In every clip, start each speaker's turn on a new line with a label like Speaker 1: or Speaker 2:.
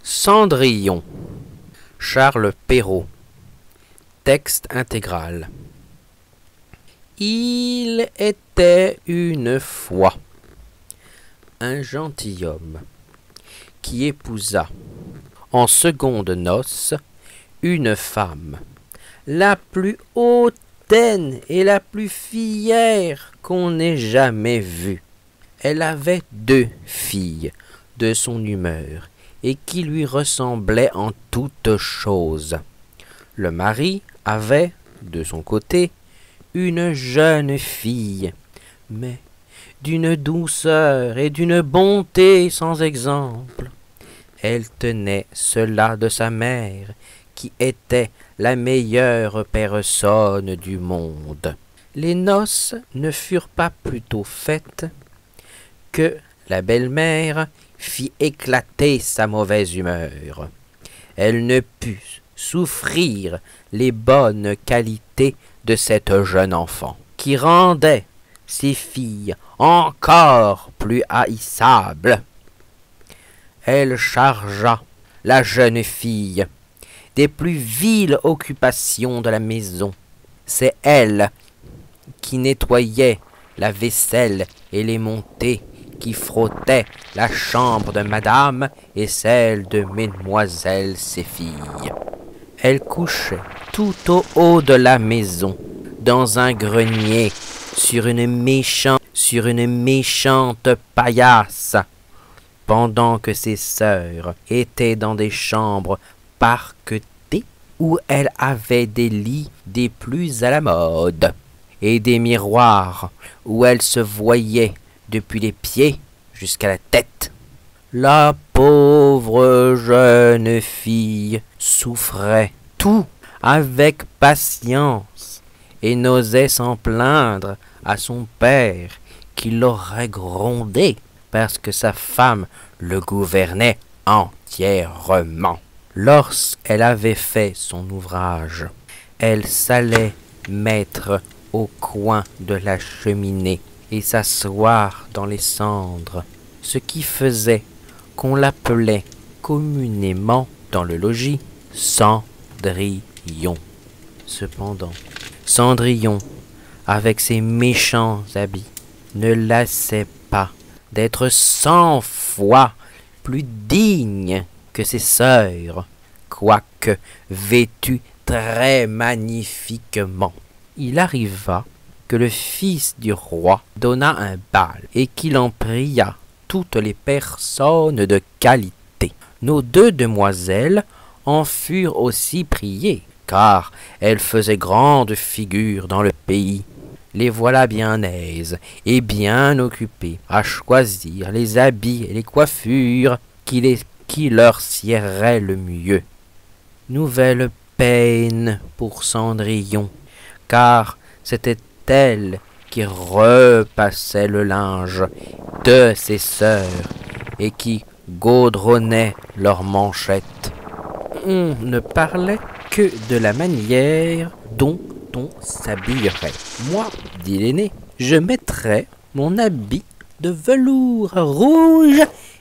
Speaker 1: Cendrillon, Charles Perrault. Texte intégral. Il était une fois un gentilhomme qui épousa en seconde noces une femme, la plus hautaine et la plus fière qu'on ait jamais vue. Elle avait 2 filles de son humeur et qui lui ressemblaient en toutes choses. Le mari avait, de son côté, une jeune fille, mais d'une douceur et d'une bonté sans exemple. Elle tenait cela de sa mère, qui était la meilleure personne du monde. Les noces ne furent pas plus tôt faites que la belle-mère fit éclater sa mauvaise humeur. Elle ne put souffrir les bonnes qualités de cette jeune enfant, qui rendait ses filles encore plus haïssables. Elle chargea la jeune fille des plus viles occupations de la maison. C'est elle qui nettoyait la vaisselle et les montées, qui frottait la chambre de madame et celle de mesdemoiselles ses filles. Elle couchait tout au haut de la maison, dans un grenier, sur une méchante paillasse, pendant que ses sœurs étaient dans des chambres parquetées où elle avait des lits des plus à la mode et des miroirs où elle se voyait depuis les pieds jusqu'à la tête. La pauvre jeune fille souffrait tout avec patience et n'osait s'en plaindre à son père qui l'aurait grondé parce que sa femme le gouvernait entièrement. Lorsqu'elle avait fait son ouvrage, elle s'allait mettre au coin de la cheminée et s'asseoir dans les cendres, ce qui faisait qu'on l'appelait communément dans le logis Cendrillon. Cependant, Cendrillon, avec ses méchants habits, ne lassait pas d'être 100 fois plus digne que ses sœurs, quoique vêtue très magnifiquement. Il arriva que le fils du roi donna un bal et qu'il en pria toutes les personnes de qualité. Nos 2 demoiselles en furent aussi priées, car elles faisaient grande figure dans le pays. Les voilà bien aises et bien occupées à choisir les habits et les coiffures qui leur siéraient le mieux. Nouvelle peine pour Cendrillon, car c'était elle qui repassait le linge de ses sœurs et qui gaudronnait leurs manchettes. On ne parlait que de la manière dont on s'habillerait. Moi, dit l'aîné, je mettrais mon habit de velours rouge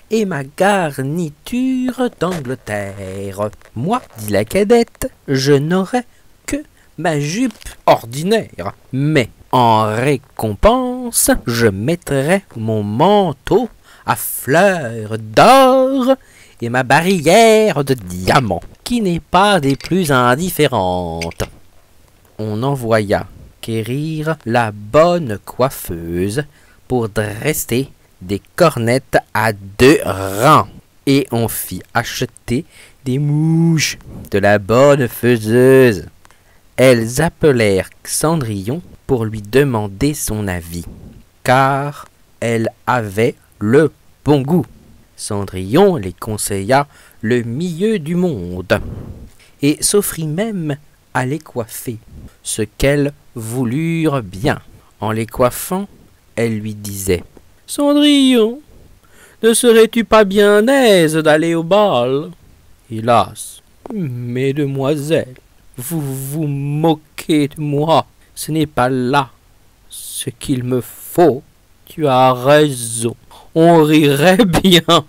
Speaker 1: et ma garniture d'Angleterre. Moi, dit la cadette, je n'aurais que ma jupe ordinaire, mais en récompense, je mettrai mon manteau à fleurs d'or et ma barrière de diamants, qui n'est pas des plus indifférentes. On envoya quérir la bonne coiffeuse pour dresser des cornettes à 2 rangs, et on fit acheter des mouches de la bonne faiseuse. Elles appelèrent Cendrillon pour lui demander son avis, car elle avait le bon goût. Cendrillon les conseilla le milieu du monde, et s'offrit même à les coiffer, ce qu'elles voulurent bien. En les coiffant, elle lui disait « Cendrillon, ne serais-tu pas bien aise d'aller au bal ?»« Hélas, mesdemoiselles, vous vous moquez de moi, ce n'est pas là ce qu'il me faut. » « Tu as raison, on rirait bien. »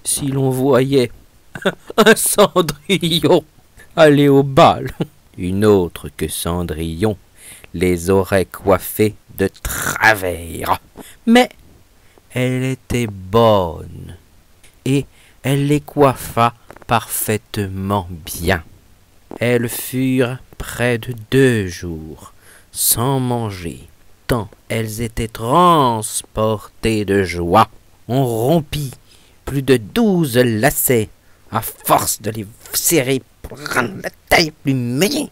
Speaker 1: Si l'on voyait un Cendrillon aller au bal, une autre que Cendrillon les aurait coiffés de travers. Mais elle était bonne, et elle les coiffa parfaitement bien. Elles furent près de 2 jours sans manger, tant elles étaient transportées de joie. On rompit plus de 12 lacets à force de les serrer pour rendre la taille plus mince.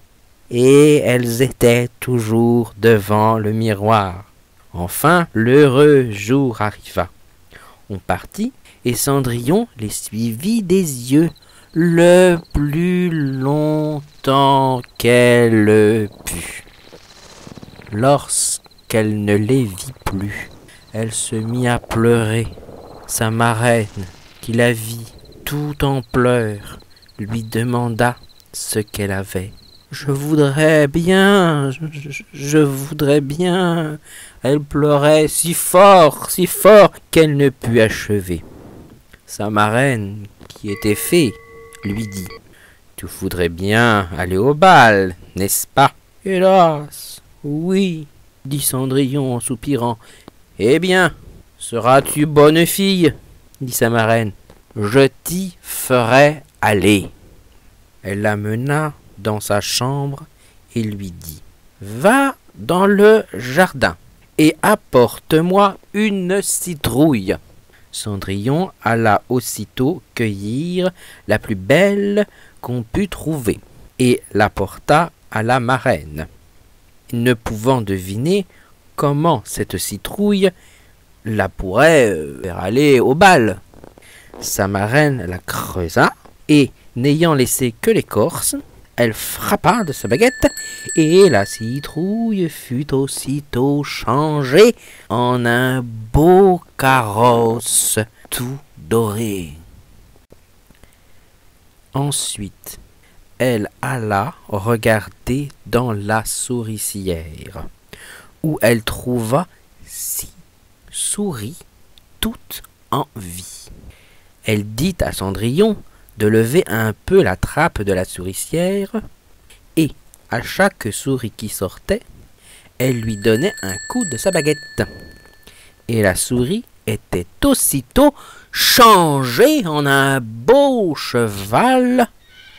Speaker 1: Et elles étaient toujours devant le miroir. Enfin, l'heureux jour arriva. On partit, et Cendrillon les suivit des yeux le plus longtemps qu'elle put. Lorsqu'elle ne les vit plus, elle se mit à pleurer. Sa marraine, qui la vit tout en pleurs, lui demanda ce qu'elle avait. « Je voudrais bien, je voudrais bien. » Elle pleurait si fort qu'elle ne put achever. Sa marraine, qui était fée, lui dit « Tu voudrais bien aller au bal, n'est-ce pas ?»« Hélas, oui, » dit Cendrillon en soupirant. « Eh bien, seras-tu bonne fille ?» dit sa marraine. « Je t'y ferai aller. » Elle l'amena dans sa chambre et lui dit « Va dans le jardin et apporte-moi une citrouille. » Cendrillon alla aussitôt cueillir la plus belle qu'on put trouver et l'apporta à la marraine. Ne pouvant deviner comment cette citrouille la pourrait faire aller au bal, sa marraine la creusa et, n'ayant laissé que l'écorce, elle frappa de sa baguette, et la citrouille fut aussitôt changée en un beau carrosse tout doré. Ensuite, elle alla regarder dans la souricière, où elle trouva 6 souris toutes en vie. Elle dit à Cendrillon de lever un peu la trappe de la souricière, et à chaque souris qui sortait, elle lui donnait un coup de sa baguette. Et la souris était aussitôt changée en un beau cheval,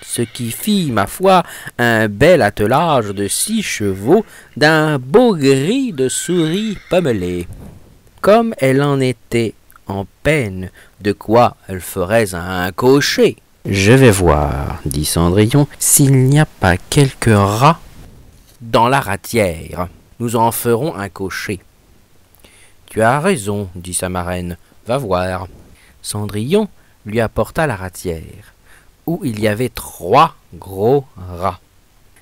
Speaker 1: ce qui fit, ma foi, un bel attelage de 6 chevaux d'un beau gris de souris pommelées. Comme elle en était en peine de quoi elle ferait un cocher, « Je vais voir, » dit Cendrillon, « s'il n'y a pas quelques rats dans la ratière. Nous en ferons un cocher. »« Tu as raison, » dit sa marraine, « va voir. » Cendrillon lui apporta la ratière, où il y avait 3 gros rats.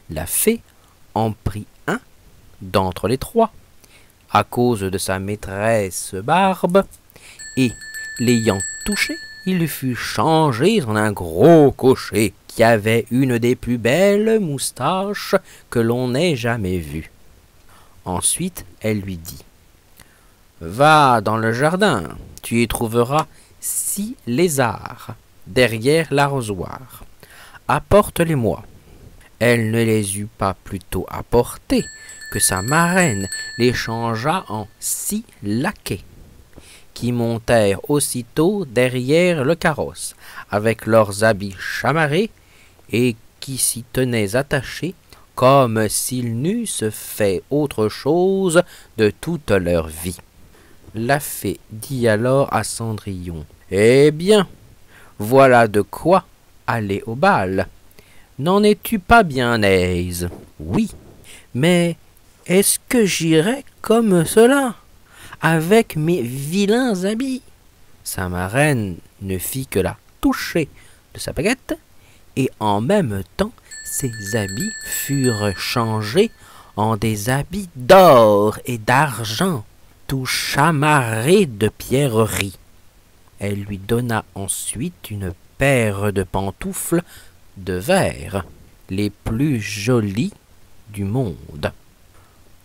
Speaker 1: La fée en prit un d'entre les 3, à cause de sa maîtresse Barbe, et, l'ayant touché, il fut changé en un gros cocher qui avait une des plus belles moustaches que l'on ait jamais vues. Ensuite, elle lui dit « Va dans le jardin, tu y trouveras 6 lézards derrière l'arrosoir. Apporte-les-moi. » Elle ne les eut pas plutôt apportés que sa marraine les changea en 6 laquais, qui montèrent aussitôt derrière le carrosse, avec leurs habits chamarrés, et qui s'y tenaient attachés, comme s'ils n'eussent fait autre chose de toute leur vie. La fée dit alors à Cendrillon, « Eh bien, voilà de quoi aller au bal. N'en es-tu pas bien aise? »« Oui, mais est-ce que j'irai comme cela, avec mes vilains habits ?» Sa marraine ne fit que la toucher de sa baguette, et en même temps ses habits furent changés en des habits d'or et d'argent, tout chamarrés de pierreries. Elle lui donna ensuite une paire de pantoufles de verre, les plus jolies du monde.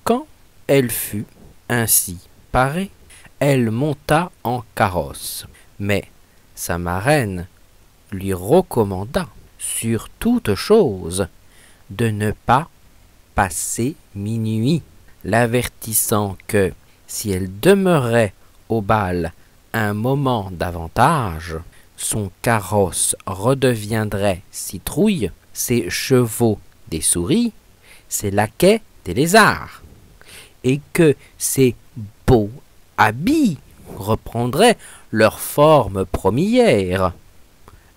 Speaker 1: Quand elle fut ainsi parée, elle monta en carrosse, mais sa marraine lui recommanda sur toute chose de ne pas passer minuit, l'avertissant que si elle demeurait au bal un moment davantage, son carrosse redeviendrait citrouille, ses chevaux des souris, ses laquais des lézards, et que ses beaux habits reprendraient leur forme première.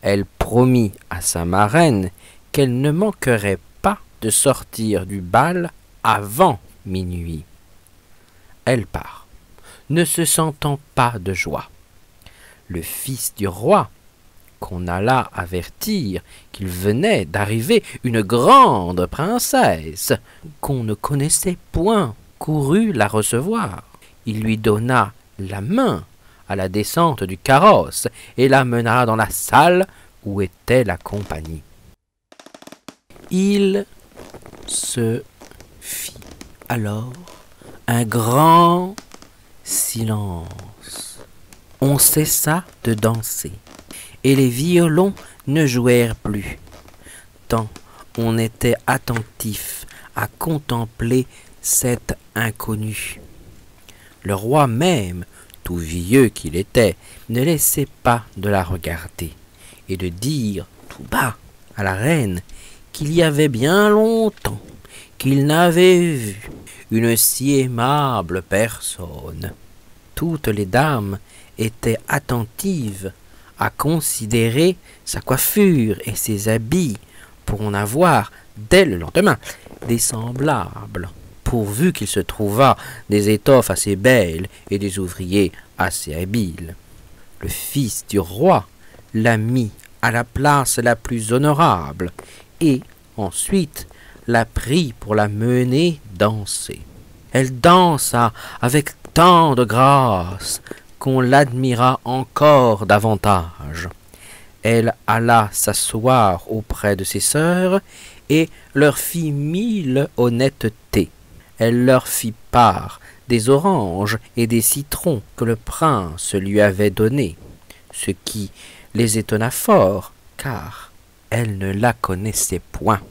Speaker 1: Elle promit à sa marraine qu'elle ne manquerait pas de sortir du bal avant minuit. Elle part, ne se sentant pas de joie. Le fils du roi, qu'on alla avertir qu'il venait d'arriver une grande princesse qu'on ne connaissait point, courut la recevoir. Il lui donna la main à la descente du carrosse et la mena dans la salle où était la compagnie. Il se fit alors un grand silence. On cessa de danser, et les violons ne jouèrent plus, tant on était attentif à contempler cet inconnu. Le roi même, tout vieux qu'il était, ne laissait pas de la regarder, et de dire tout bas à la reine qu'il y avait bien longtemps qu'il n'avait vu une si aimable personne. Toutes les dames étaient attentives à considérer sa coiffure et ses habits pour en avoir, dès le lendemain, des semblables, pourvu qu'il se trouvât des étoffes assez belles et des ouvriers assez habiles. Le fils du roi la mit à la place la plus honorable, et ensuite la prit pour la mener danser. Elle dansa avec tant de grâce qu'on l'admira encore davantage. Elle alla s'asseoir auprès de ses sœurs et leur fit 1000 honnêtetés. Elle leur fit part des oranges et des citrons que le prince lui avait donnés, ce qui les étonna fort, car elle ne la connaissait point.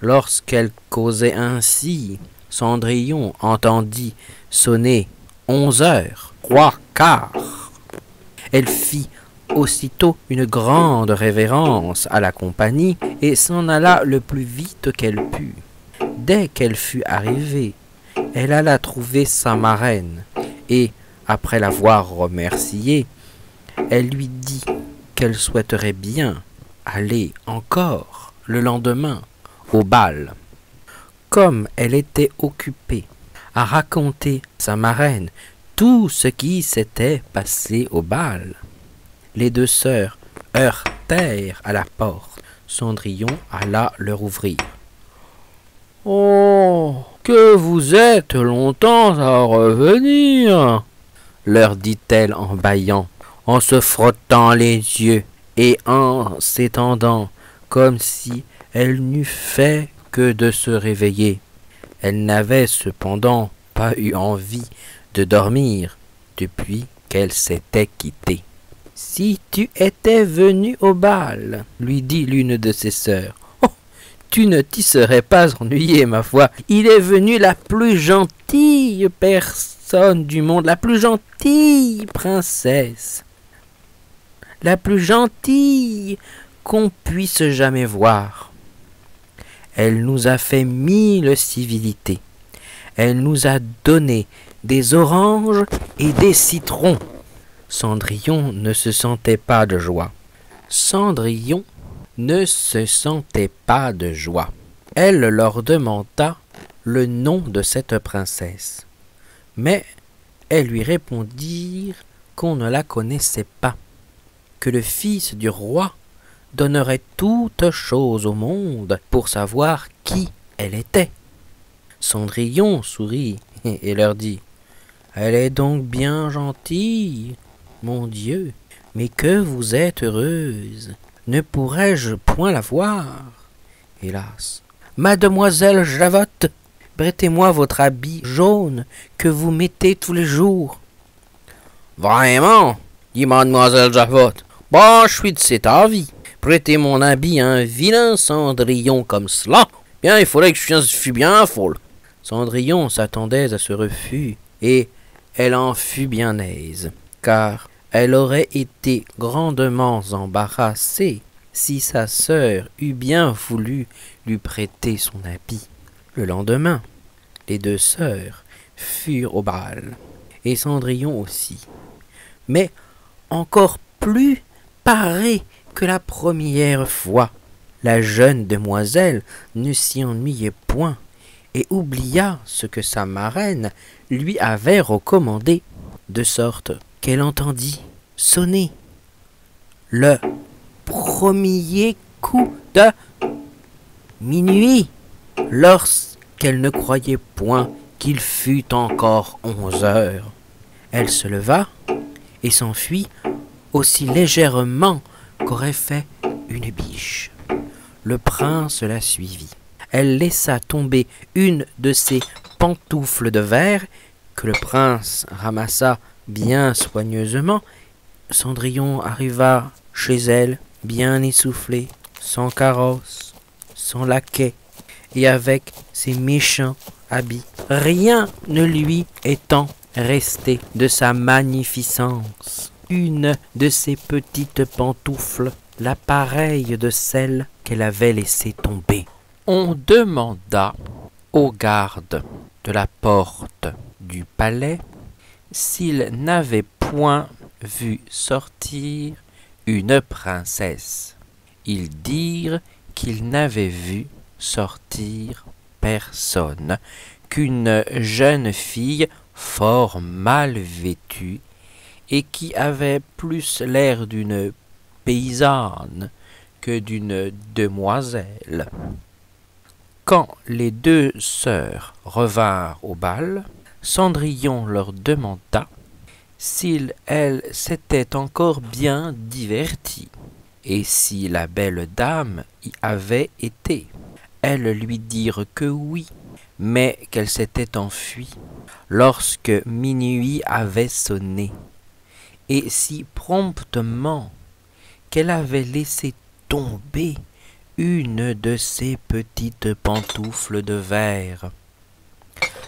Speaker 1: Lorsqu'elle causait ainsi, Cendrillon entendit sonner 11 heures, 3/4. Elle fit aussitôt une grande révérence à la compagnie et s'en alla le plus vite qu'elle put. Dès qu'elle fut arrivée, elle alla trouver sa marraine, et, après l'avoir remerciée, elle lui dit qu'elle souhaiterait bien aller encore le lendemain au bal. Comme elle était occupée à raconter à sa marraine tout ce qui s'était passé au bal, les deux sœurs heurtèrent à la porte. Cendrillon alla leur ouvrir. « Oh, que vous êtes longtemps à revenir !» leur dit-elle en bâillant, en se frottant les yeux et en s'étendant comme si elle n'eût fait que de se réveiller. Elle n'avait cependant pas eu envie de dormir depuis qu'elle s'était quittée. « Si tu étais venue au bal, lui dit l'une de ses sœurs, oh, tu ne t'y serais pas ennuyée, ma foi. Il est venu la plus gentille personne du monde, la plus gentille princesse, la plus gentille qu'on puisse jamais voir. Elle nous a fait 1000 civilités. Elle nous a donné des oranges et des citrons. » Cendrillon ne se sentait pas de joie. Cendrillon ne se sentait pas de joie. Elle leur demanda le nom de cette princesse. Mais elles lui répondirent qu'on ne la connaissait pas, que le fils du roi donnerait toutes choses au monde pour savoir qui elle était. Cendrillon sourit et leur dit « Elle est donc bien gentille, mon Dieu, mais que vous êtes heureuse. Ne pourrais-je point la voir? Hélas. Mademoiselle Javotte, prêtez-moi votre habit jaune que vous mettez tous les jours. »« Vraiment, dit mademoiselle Javotte, Bah, je suis de cet avis. Prêter mon habit à un vilain Cendrillon comme cela, bien, il faudrait que je fût bien folle. Cendrillon s'attendait à ce refus, et elle en fut bien aise, car elle aurait été grandement embarrassée si sa sœur eût bien voulu lui prêter son habit. Le lendemain, les deux sœurs furent au bal, et Cendrillon aussi, mais encore plus parée que la première fois. La jeune demoiselle ne s'y ennuyait point, et oublia ce que sa marraine lui avait recommandé, de sorte qu'elle entendit sonner le premier coup de minuit, lorsqu'elle ne croyait point qu'il fût encore 11 heures. Elle se leva et s'enfuit aussi légèrement qu'aurait fait une biche. Le prince la suivit. Elle laissa tomber une de ses pantoufles de verre, que le prince ramassa bien soigneusement. Cendrillon arriva chez elle, bien essoufflé, sans carrosse, sans laquais, et avec ses méchants habits. Rien ne lui étant resté de sa magnificence. Une de ses petites pantoufles, la pareille de celle qu'elle avait laissée tomber. On demanda au garde de la porte du palais s'il n'avait point vu sortir une princesse. Ils dirent qu'ils n'avaient vu sortir personne, qu'une jeune fille fort mal vêtue et qui avait plus l'air d'une paysanne que d'une demoiselle. Quand les deux sœurs revinrent au bal, Cendrillon leur demanda si elles s'étaient encore bien diverties, et si la belle dame y avait été. Elles lui dirent que oui, mais qu'elle s'était enfuie lorsque minuit avait sonné, et si promptement qu'elle avait laissé tomber une de ses petites pantoufles de verre,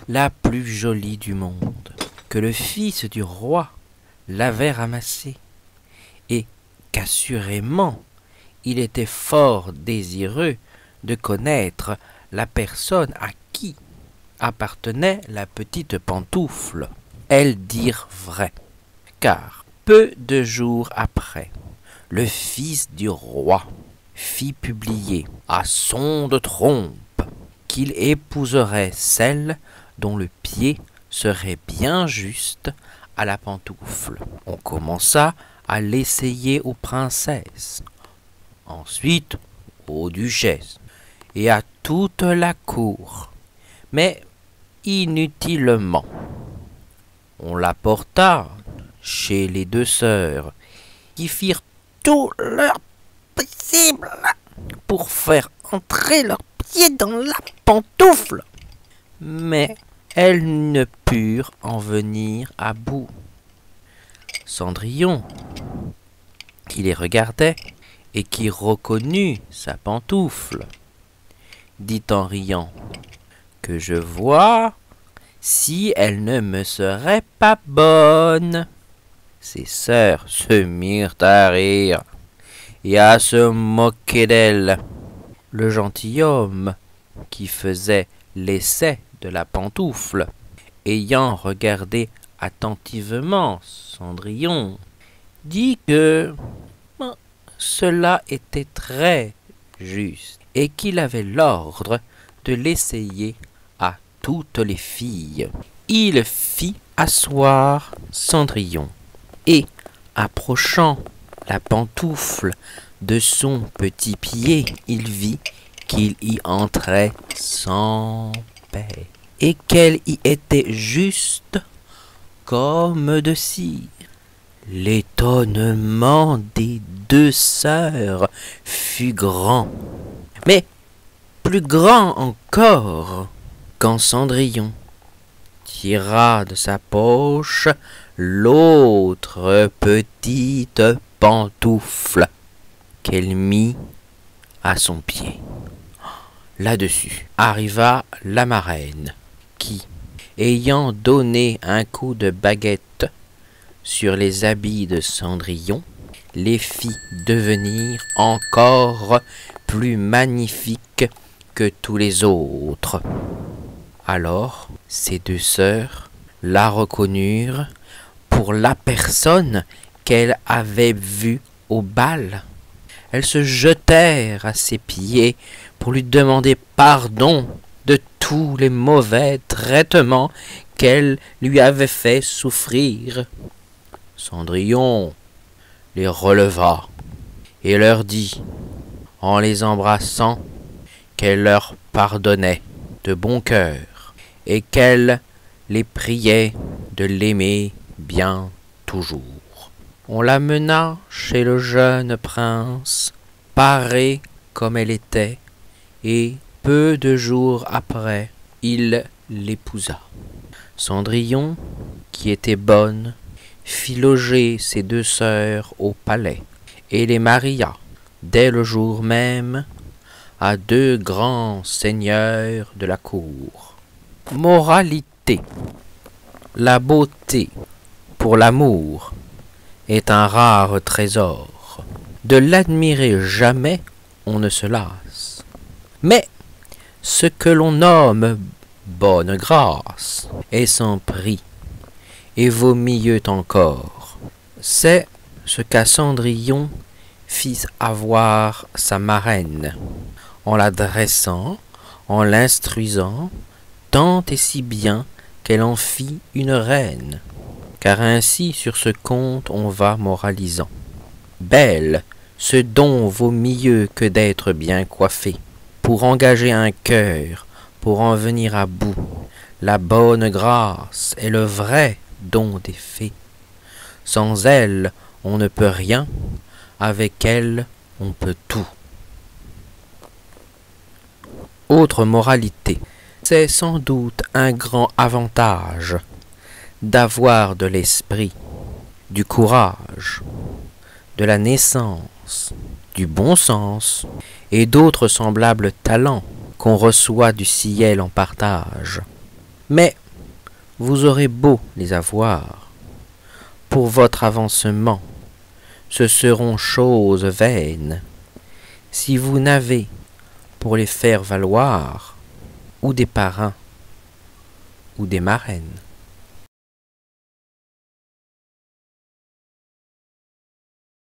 Speaker 1: la plus jolie du monde, que le fils du roi l'avait ramassée, et qu'assurément il était fort désireux de connaître la personne à qui appartenait la petite pantoufle. Elles dirent vrai, car peu de jours après, le fils du roi fit publier à son de trompe qu'il épouserait celle dont le pied serait bien juste à la pantoufle. On commença à l'essayer aux princesses, ensuite aux duchesses et à toute la cour, mais inutilement. On la porta chez les deux sœurs, qui firent tout leur possible pour faire entrer leurs pieds dans la pantoufle, mais elles ne purent en venir à bout. Cendrillon, qui les regardait et qui reconnut sa pantoufle, dit en riant que je vois si elle ne me serait pas bonne. Ses sœurs se mirent à rire et à se moquer d'elle. Le gentilhomme, qui faisait l'essai de la pantoufle, ayant regardé attentivement Cendrillon, dit que cela était très juste et qu'il avait l'ordre de l'essayer à toutes les filles. Il fit asseoir Cendrillon et, approchant la pantoufle de son petit pied, il vit qu'il y entrait sans paix et qu'elle y était juste comme de cire. L'étonnement des deux sœurs fut grand, mais plus grand encore quand Cendrillon tira de sa poche l'autre petite pantoufle qu'elle mit à son pied. Là-dessus arriva la marraine qui, ayant donné un coup de baguette sur les habits de Cendrillon, les fit devenir encore plus magnifiques que tous les autres. Alors, ces deux sœurs la reconnurent pour la personne qu'elles avaient vue au bal. Elles se jetèrent à ses pieds pour lui demander pardon de tous les mauvais traitements qu'elle lui avait fait souffrir. Cendrillon les releva et leur dit, en les embrassant, qu'elle leur pardonnait de bon cœur et qu'elle les priait de l'aimer bien toujours. On la mena chez le jeune prince, parée comme elle était, et peu de jours après, il l'épousa. Cendrillon, qui était bonne, fit loger ses deux sœurs au palais, et les maria, dès le jour même, à deux grands seigneurs de la cour. Moralité. La beauté, pour l'amour, est un rare trésor. De l'admirer jamais, on ne se lasse. Mais ce que l'on nomme bonne grâce est sans prix, et vaut mieux encore. C'est ce qu'à Cendrillon fit avoir sa marraine, en la dressant, en l'instruisant, tant et si bien qu'elle en fit une reine. Car ainsi sur ce compte on va moralisant. Belle, ce don vaut mieux que d'être bien coiffée. Pour engager un cœur, pour en venir à bout, la bonne grâce est le vrai don des fées. Sans elle, on ne peut rien, avec elle, on peut tout. Autre moralité, c'est sans doute un grand avantage d'avoir de l'esprit, du courage, de la naissance, du bon sens et d'autres semblables talents qu'on reçoit du ciel en partage. Mais vous aurez beau les avoir, pour votre avancement, ce seront choses vaines, si vous n'avez, pour les faire valoir, ou des parrains, ou des marraines.